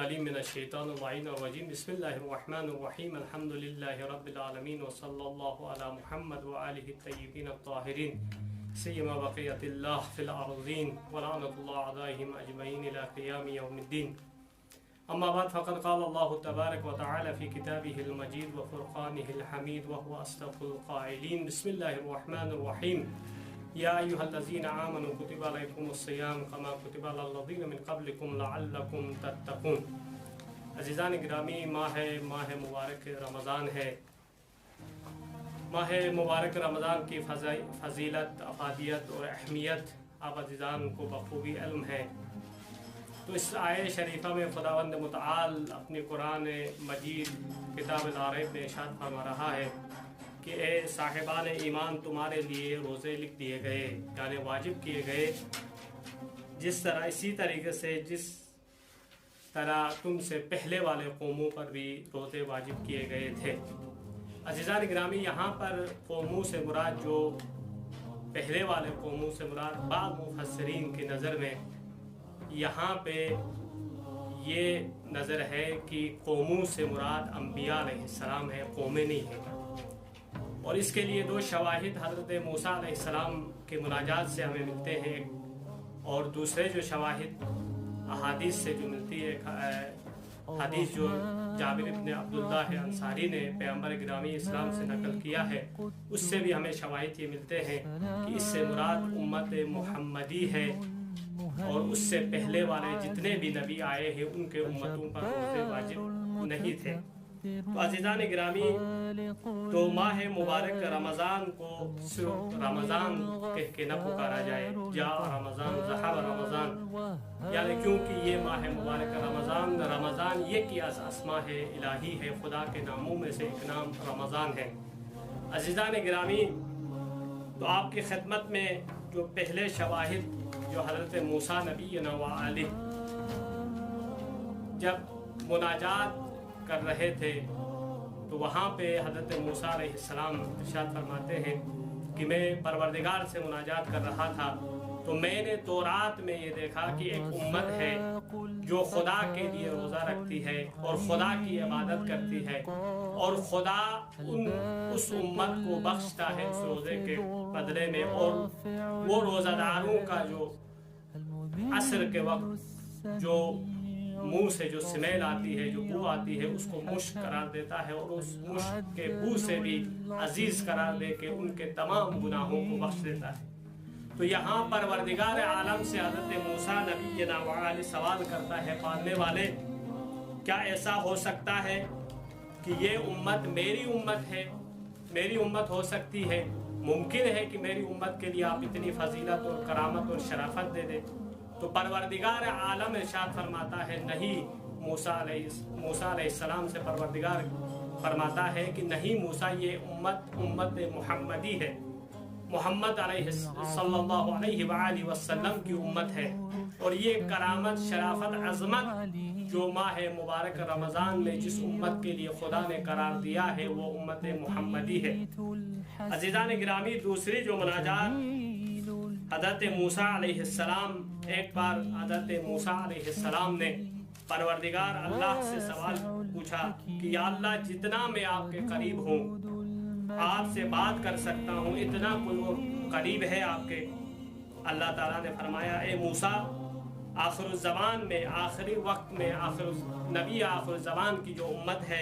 العلیم من الشیطان الرجیم بسم اللہ الرحمن الرحیم الحمد للہ رب العالمین وصلی اللہ علی محمد وآلہ الطیبین الطاہرین سیما بقیت اللہ فی الارضین ولعنت اللہ علیہم اجمعین الی قیام یوم الدین اما بعد فقد قال اللہ تبارک و تعالی فی کتابہ المجید وفرقانہ الحمید وهو اصدق القائلین بسم اللہ الرحمن الرحیم یا ایہا الذین آمنوا کتب علیکم الصیام کما کتب علی الذین من قبلکم لعلکم تتقون۔ عزیزان گرامی، ماہ مبارک رمضان ہے۔ ماہ مبارک رمضان کی فضیلت، افادیت اور اہمیت آپ عزیزان کو بخوبی علم ہے۔ تو اس آیہ شریفہ میں خداوند متعال اپنی قرآن مجید کتاب العرب میں ارشاد فرما رہا ہے کہ اے صاحبان ایمان، تمہارے لیے روزے لکھ دیے گئے، یعنی واجب کیے گئے، اسی طریقے سے جس طرح تم سے پہلے والے قوموں پر بھی روزے واجب کیے گئے تھے۔ عزیزان گرامی، یہاں پر قوموں سے مراد جو پہلے والے قوموں سے مراد بعض مفسرین کی نظر میں یہاں پہ یہ نظر ہے کہ قوموں سے مراد انبیاء علیہ السلام ہے، قومیں نہیں ہیں۔ اور اس کے لیے دو شواہد حضرت موسیٰ علیہ السلام کے مناجات سے ہمیں ملتے ہیں، اور دوسرے جو شواہد احادیث سے جو ملتی ہے، حدیث جو جابر بن عبداللہ انصاری نے پیغمبر گرامی اسلام سے نقل کیا ہے، اس سے بھی ہمیں شواہد یہ ملتے ہیں کہ اس سے مراد امت محمدی ہے، اور اس سے پہلے والے جتنے بھی نبی آئے ہیں ان کے امتوں پر روزے واجب نہیں تھے۔ تو عزیزان گرامی، تو ماہ مبارک رمضان کو صرف رمضان کہہ کے نہ پکارا جائے، جا رمضان ذہب رمضان، یعنی کیونکہ یہ ماہ مبارک رمضان یہ کہ از اسماء الہی ہے، خدا کے ناموں میں سے ایک نام رمضان ہے۔ عزیزان گرامی، تو آپ کی خدمت میں جو پہلے شواہد جو حضرت موسیٰ نبینا وآلہ جب مناجات کر رہے تھے، تو وہاں پہ حضرت موسیٰ علیہ السلام ارشاد فرماتے ہیں کہ میں پروردگار سے مناجات کر رہا تھا تو میں نے تورات میں یہ دیکھا کہ ایک امت ہے جو خدا کے لیے روزہ رکھتی ہے اور خدا کی عبادت کرتی ہے، اور خدا اس امت کو بخشتا ہے اس روزے کے بدلے میں، اور وہ روزہ داروں کا جو عصر کے وقت جو منہ سے جو سمیل آتی ہے، جو بو آتی ہے، اس کو مشک قرار دیتا ہے، اور اس مشک کے بو سے بھی عزیز قرار دے کے ان کے تمام گناہوں کو بخش دیتا ہے۔ تو یہاں پروردگار عالم سے حضرت موسیٰ نبینا وآلہ سوال کرتا ہے، پالنے والے، کیا ایسا ہو سکتا ہے کہ یہ امت میری امت ہے، میری امت ہو سکتی ہے؟ ممکن ہے کہ میری امت کے لیے آپ اتنی فضیلت اور کرامت اور شرافت دے دیں؟ تو پروردگار عالم ارشاد فرماتا ہے نہیں۔ موسیٰ علیہ السلام سے پروردگار فرماتا ہے کہ نہیں موسیٰ، یہ امت محمدی ہے، محمد صلی اللہ علیہ وآلہ وسلم کی امت ہے، اور یہ کرامت، شرافت، عظمت جو ماہ مبارک رمضان میں جس امت کے لیے خدا نے قرار دیا ہے وہ امت محمدی ہے۔ عزیزان گرامی، دوسری جو مناجات حضرت موسیٰ علیہ السلام، ایک بار حضرت موسیٰ علیہ السلام نے پروردگار اللہ سے سوال پوچھا کہ یا اللہ، جتنا میں آپ کے قریب ہوں، آپ سے بات کر سکتا ہوں، اتنا کوئی قریب ہے آپ کے؟ اللہ تعالیٰ نے فرمایا، اے موسیٰ، آخر الزمان میں، آخری وقت میں، نبی آخر الزمان کی جو امت ہے،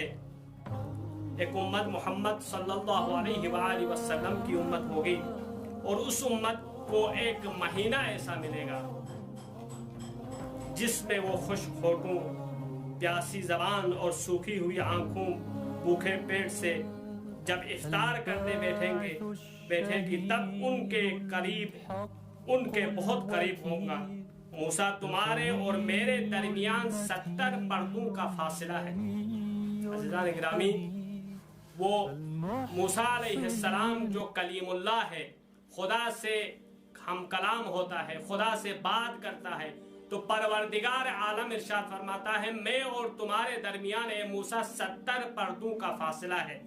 ایک امت محمد صلی اللہ علیہ وآلہ وسلم کی امت ہوگی، اور اس امت کو ایک مہینہ ایسا ملے گا جس میں وہ خشک ہونٹوں، پیاسی زبان اور سوکھی ہوئی آنکھوں، بھوکے پیٹ سے جب افطار کرنے بیٹھیں گی، تب ان کے قریب، ان کے بہت قریب ہوگا۔ موسیٰ، تمہارے اور میرے درمیان 70 پردوں کا فاصلہ ہے۔ عزیزان گرامی، وہ موسیٰ علیہ السلام جو کلیم اللہ ہے، خدا سے ہم کلام ہوتا ہے، خدا سے بات کرتا ہے، تو پروردگار عالم ارشاد فرماتا ہے میں اور تمہارے درمیان اے موسیٰ 70 پردوں کا فاصلہ ہے۔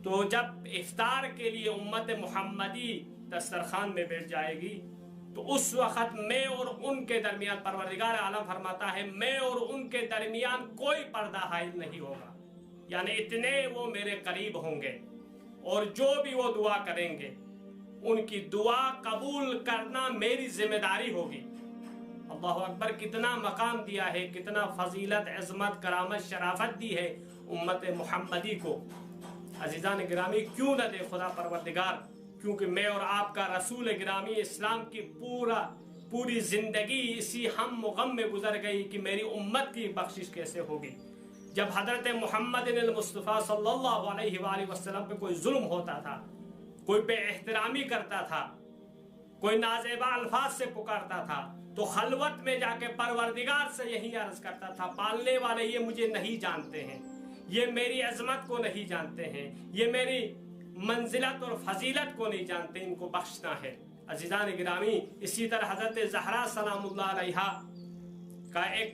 تو جب افطار کے لیے امت محمدی دسترخوان میں بیٹھ جائے گی، تو اس وقت میں اور ان کے درمیان پروردگار عالم فرماتا ہے میں اور ان کے درمیان کوئی پردہ حائل نہیں ہوگا، یعنی اتنے وہ میرے قریب ہوں گے، اور جو بھی وہ دعا کریں گے ان کی دعا قبول کرنا میری ذمہ داری ہوگی۔ اللہ اکبر، کتنا مقام دیا ہے، کتنا فضیلت، عظمت، کرامت، شرافت دی ہے امت محمدی کو۔ عزیزان گرامی، کیوں نہ دے خدا پروردگار، کیونکہ میں اور آپ کا رسول گرامی اسلام کی پوری زندگی اسی ہم و غم میں گزر گئی کہ میری امت کی بخشش کیسے ہوگی۔ جب حضرت محمد المصطفیٰ صلی اللہ علیہ وآلہ وسلم پہ کوئی ظلم ہوتا تھا، کوئی بے احترامی کرتا تھا، کوئی نازیبا الفاظ سے پکارتا تھا، تو خلوت میں جا کے پروردگار سے یہی عرض کرتا تھا، پالنے والے یہ مجھے نہیں جانتے ہیں، یہ میری عظمت کو نہیں جانتے ہیں، یہ میری منزلت اور فضیلت کو نہیں جانتے، ان کو بخشنا ہے۔ عزیزان گرامی، اسی طرح حضرت زہرا سلام اللہ علیہا کا ایک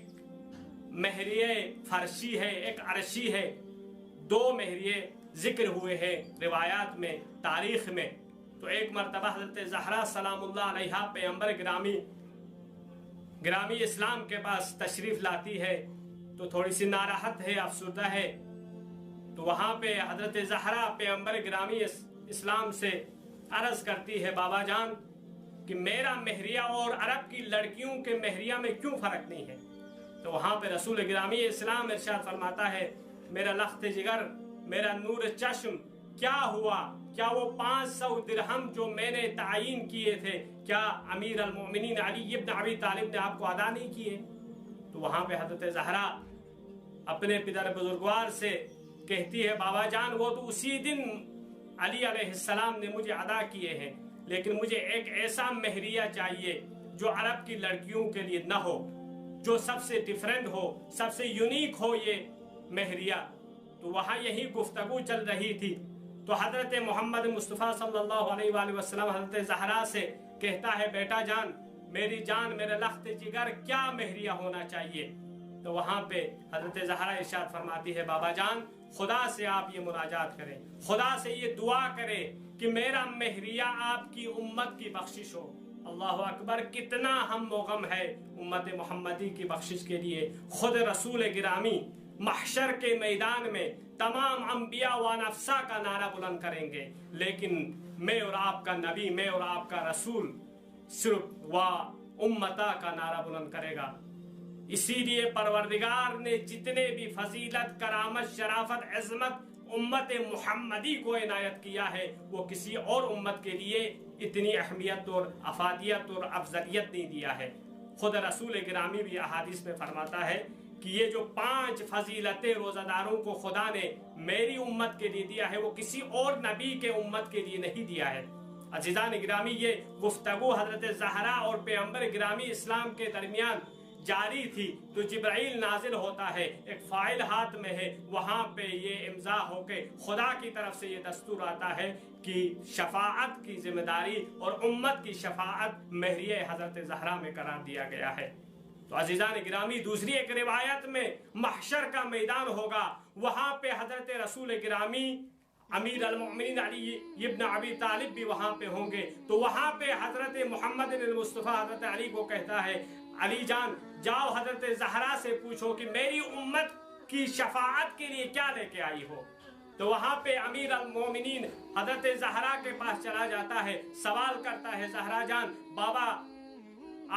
مہریہ فرشی ہے، ایک عرشی ہے، دو مہریے ذکر ہوئے ہیں روایات میں، تاریخ میں۔ تو ایک مرتبہ حضرت زہرا سلام اللہ علیہا پیغمبر گرامی اسلام کے پاس تشریف لاتی ہے، تو تھوڑی سی ناراحت ہے، افسردہ ہے، تو وہاں پہ حضرت زہرا پیغمبر گرامی اسلام سے عرض کرتی ہے، بابا جان کہ میرا مہریہ اور عرب کی لڑکیوں کے مہریہ میں کیوں فرق نہیں ہے؟ تو وہاں پہ رسول گرامی اسلام ارشاد فرماتا ہے، میرا لخت جگر، میرا نور چشم، کیا ہوا؟ کیا وہ 500 درہم جو میں نے تعین کیے تھے، کیا امیر المومنین علی ابن ابی طالب نے آپ کو ادا نہیں کیے؟ تو وہاں پہ حضرت زہرا اپنے پدر بزرگوار سے کہتی ہے، بابا جان وہ تو اسی دن علی علیہ السلام نے مجھے ادا کیے ہیں، لیکن مجھے ایک ایسا مہریہ چاہیے جو عرب کی لڑکیوں کے لیے نہ ہو، جو سب سے ڈیفرنٹ ہو، سب سے یونیک ہو یہ مہریہ۔ تو وہاں یہی گفتگو چل رہی تھی، تو حضرت محمد مصطفیٰ صلی اللہ علیہ وآلہ وسلم حضرت زہرا سے کہتا ہے، بیٹا جان، میری جان، میرے لخت جگر، کیا مہریہ ہونا چاہیے؟ تو وہاں پہ حضرت زہرا ارشاد فرماتی ہے، بابا جان خدا سے آپ یہ مناجات کریں، خدا سے یہ دعا کریں کہ میرا مہریہ آپ کی امت کی بخشش ہو۔ اللہ اکبر، کتنا ہم و غم ہے امت محمدی کی بخشش کے لیے۔ خود رسول گرامی محشر کے میدان میں تمام انبیاء و نفسا کا نعرہ بلند کریں گے، لیکن میں اور آپ کا نبی، میں اور آپ کا رسول صرف و امتا کا نعرہ بلند کرے گا۔ اسی لیے پروردگار نے جتنے بھی فضیلت، کرامت، شرافت، عظمت امت محمدی کو عنایت کیا ہے، وہ کسی اور امت کے لیے اتنی اہمیت اور افادیت اور افضلیت نہیں دیا ہے۔ خود رسول گرامی بھی احادیث میں فرماتا ہے کہ یہ جو 5 فضیلتیں روزہ داروں کو خدا نے میری امت کے لیے دیا ہے، وہ کسی اور نبی کے امت کے لیے نہیں دیا ہے۔ عزیزان گرامی، یہ گفتگو حضرت زہرا اور پیغمبر گرامی اسلام کے درمیان جاری تھی، تو جبرائیل نازل ہوتا ہے، ایک فائل ہاتھ میں ہے، وہاں پہ یہ امضا ہو کے خدا کی طرف سے یہ دستور آتا ہے کہ شفاعت کی ذمہ داری اور امت کی شفاعت مہریہ حضرت زہرا میں قرار دیا گیا ہے۔ تو عزیزان گرامی، دوسری ایک روایت میں محشر کا میدان ہوگا، وہاں پہ حضرت رسول گرامی امیر المومنین علی ابن ابی طالب بھی وہاں پہ ہوں گے، تو وہاں پہ حضرت محمد المصطفیٰ حضرت علی کو کہتا ہے، علی جان جاؤ حضرت زہرا سے پوچھو کہ میری امت کی شفاعت کے لیے کیا لے کے آئی ہو۔ تو وہاں پہ امیر المومنین حضرت زہرا کے پاس چلا جاتا ہے، سوال کرتا ہے، زہرا جان، بابا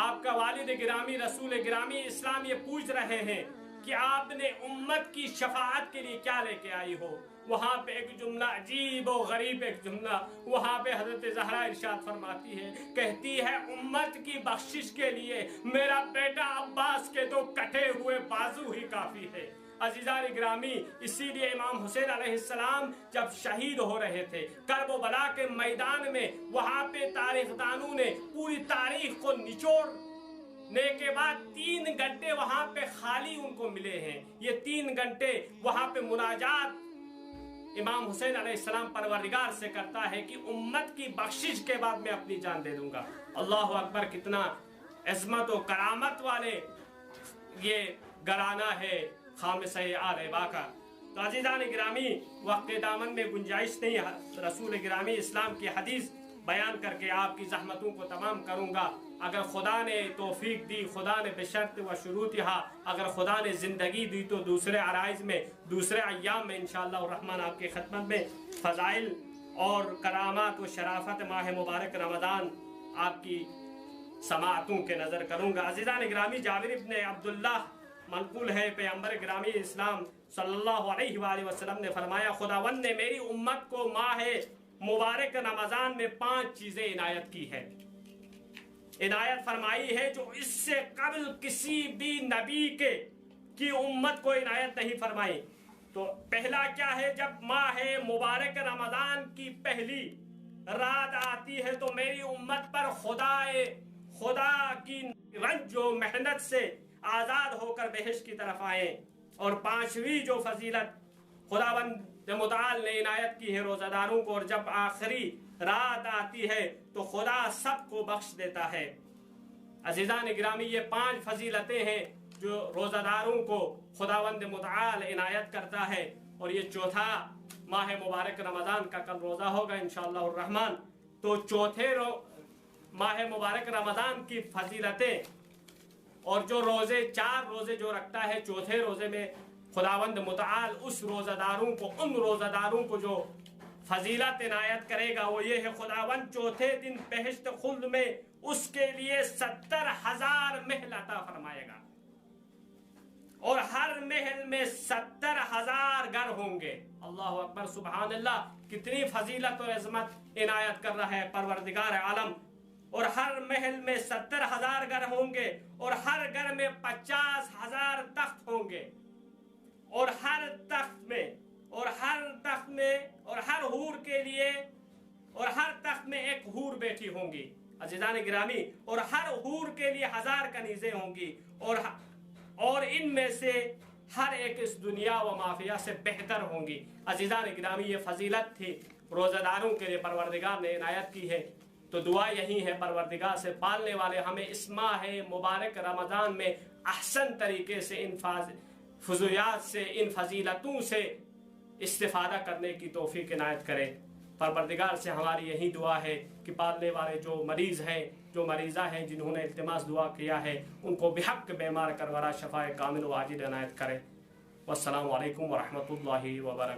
آپ کا والد گرامی رسول گرامی اسلام یہ پوچھ رہے ہیں کہ آپ نے امت کی شفاعت کے لیے کیا لے کے آئی ہو۔ وہاں پہ ایک جملہ عجیب و غریب، ایک جملہ وہاں پہ حضرت زہرا ارشاد فرماتی ہے، کہتی ہے، امت کی بخشش کے لیے میرا بیٹا عباس کے 2 کٹے ہوئے بازو ہی کافی ہے۔ عزیزان گرامی، اسی لیے امام حسین علیہ السلام جب شہید ہو رہے تھے کرب و بلا کے میدان میں، وہاں پہ تاریخ دانوں نے پوری تاریخ کو نچوڑنے کے بعد 3 گھنٹے وہاں پہ خالی ان کو ملے ہیں۔ یہ 3 گھنٹے وہاں پہ مناجات امام حسین علیہ السلام پروردگار سے کرتا ہے کہ امت کی بخشش کے بعد میں اپنی جان دے دوں گا۔ اللہ اکبر، کتنا عظمت و کرامت والے یہ گھرانہ ہے خامسہ آل عبا کا۔ تو عزیزان گرامی، وقت دامن میں گنجائش نہیں رسول گرامی اسلام کی حدیث بیان کر کے آپ کی زحمتوں کو تمام کروں گا۔ اگر خدا نے توفیق دی، خدا نے بشرط و شروطہا، اگر خدا نے زندگی دی تو دوسرے عرائض میں، دوسرے ایام میں انشاءاللہ الرحمن آپ کی خدمت میں فضائل اور کرامات و شرافت ماہ مبارک رمضان آپ کی سماعتوں کے نظر کروں گا۔ عزیزان گرامی، جابر ابن عبداللہ منقول ہے پیغمبر گرامی اسلام صلی اللہ علیہ وآلہ وسلم نے فرمایا، خداوند نے میری امت کو ماہ مبارک رمضان میں 5 چیزیں عنایت کی ہے، عنایت فرمائی ہے جو اس سے قبل کسی بھی نبی کی امت کو عنایت نہیں فرمائی۔ تو پہلا کیا ہے؟ جب ماہ مبارک رمضان کی پہلی رات آتی ہے تو میری امت پر خدا کی رنج و محنت سے آزاد ہو کر بہشت کی طرف آئیں۔ اور 5ویں جو فضیلت خداوند متعال نے عنایت کی ہے روزہ داروں کو، اور جب آخری رات آتی ہے تو خدا سب کو بخش دیتا ہے۔ عزیزان گرامی، یہ 5 فضیلتیں ہیں جو روزہ داروں کو خداوند متعال عنایت کرتا ہے۔ اور یہ چوتھا ماہ مبارک رمضان کا کل روزہ ہوگا انشاءاللہ الرحمن۔ تو چوتھے ماہ مبارک رمضان کی فضیلتیں، اور جو 4 روزے جو رکھتا ہے چوتھے روزے میں، خداوند متعال اس روزہ داروں کو، ان روزہ داروں کو جو فضیلت عنایت کرے گا وہ یہ ہے، خداوند چوتھے دن بہشت خلد میں اس کے لیے 70,000 محل عطا فرمائے گا، اور ہر محل میں 70,000 گھر ہوں گے۔ اللہ اکبر، سبحان اللہ، کتنی فضیلت اور عظمت عنایت کر رہا ہے پروردگار عالم۔ اور ہر محل میں 70,000 گھر ہوں گے، اور ہر گھر میں 50,000 تخت ہوں گے، اور ہر تخت میں اور ہر حور کے لیے، اور ہر تخت میں ایک حور بیٹھی ہوں گی۔ عزیزان گرامی، اور ہر حور کے لیے 1000 کنیزیں ہوں گی، اور ان میں سے ہر ایک اس دنیا و مافیہ سے بہتر ہوں گی۔ عزیزان گرامی، یہ فضیلت تھی روزہ داروں کے لیے پروردگار نے عنایت کی ہے۔ تو دعا یہی ہے پروردگار سے، پالنے والے ہمیں اس ماہ مبارک رمضان میں احسن طریقے سے ان فضولیات سے، ان فضیلتوں سے استفادہ کرنے کی توفیق عنایت کرے۔ پروردگار سے ہماری یہی دعا ہے کہ پالنے والے جو مریض ہیں، جو مریضہ ہیں، جنہوں نے التماس دعا کیا ہے، ان کو بحق بیمار کرورا شفائے کامل و عاجل عنایت کرے۔ والسلام علیکم ورحمۃ اللہ وبرکاتہ۔